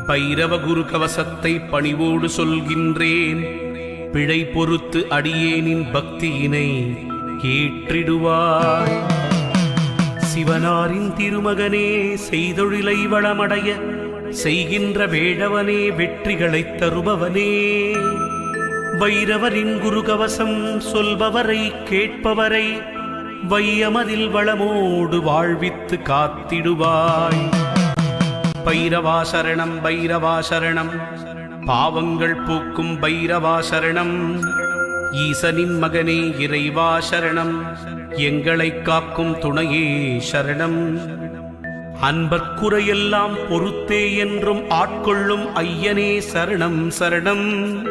பைரவ குரு கவசத்தை பணிவோடு சொல்கின்றேன். பிழை பொறுத்து அடியேனின் பக்தியினை ஏற்றிடுவாய். சிவனாரின் திருமகனே, செய்தொழிலை வளமடைய செய்கின்ற வேடவனே, வெற்றிகளைத் தருபவனே, வைரவரின் குரு கவசம் சொல்பவரை கேட்பவரை வையமதில் வளமோடு வாழ்வித்து காத்திடுவாய். பைரவாசரணம் பைரவாசரணம், பாவங்கள் போக்கும் பைரவாசரணம். ஈசனின் மகனே இறைவாசரணம், எங்களை காக்கும் துணையே சரணம். அன்பர்க்குறையெல்லாம் பொறுத்தே என்றும் ஆட்கொள்ளும் ஐயனே சரணம் சரணம்.